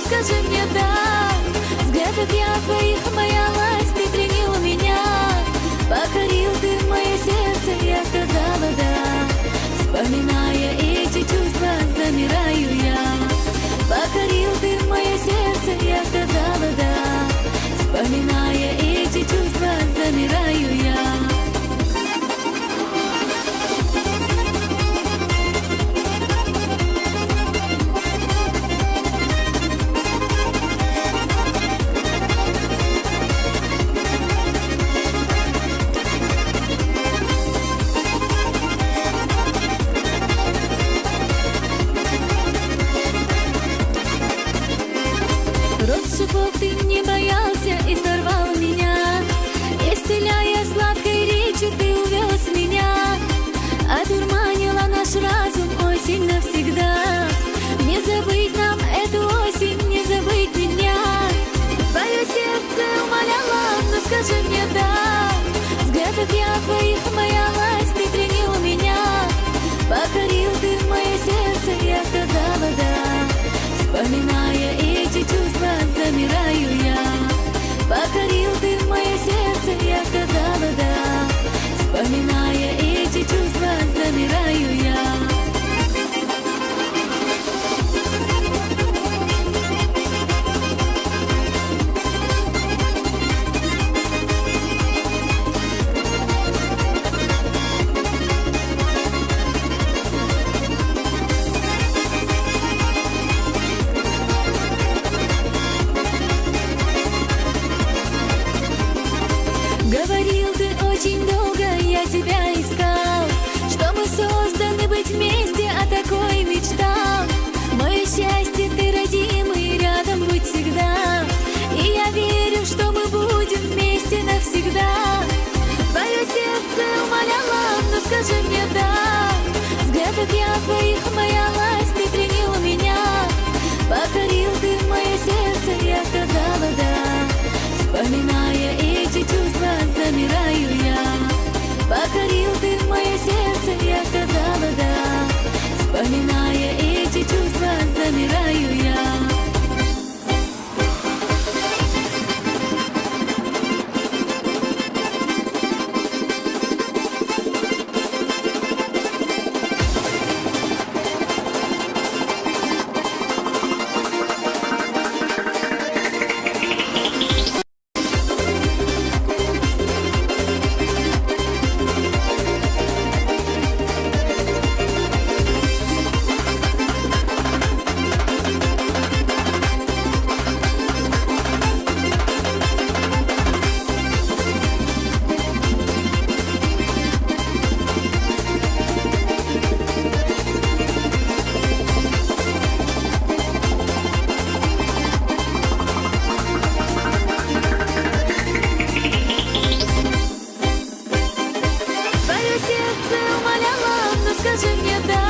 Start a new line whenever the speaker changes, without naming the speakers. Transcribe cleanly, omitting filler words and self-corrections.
скажи мне да. Взглядов я твоих боялась, ты пленил меня. Покорил ты мое сердце, я сказала да. Вспоминая эти чувства, замираю я. Покорил ты мое сердце, я сказала да. Вспоминая эти чувства, замираю я. Шипов ты не боялся и сорвал меня. Исцеляя сладкой речью, ты увез меня. Одурманила наш разум осень навсегда. Не забыть нам эту осень, не забыть меня. Твое сердце умоляло, но скажи мне да. Взглядов я твоих боялась, ты пленил меня. Покорил ты мое сердце, я сказала да. Вспоминая эти чувства, замираю я. Покорил ты мое сердце, я сказала да. Вспоминая эти чувства, замираю я. Говорил ты очень долго, я тебя искал, что мы созданы быть вместе, о такой мечтал. Мое счастье ты родимый, рядом будь всегда. И я верю, что мы будем вместе навсегда. Твое сердце умоляло, но скажи мне да. Взглядов я твоих боялась, ты пленил меня. Покорил ты мое сердце, я сказала да. Вспоминая эти чувства, замираю я. Покорил ты мое сердце, я сказала да. Вспоминая эти чувства, замираю я. Скажи мне да.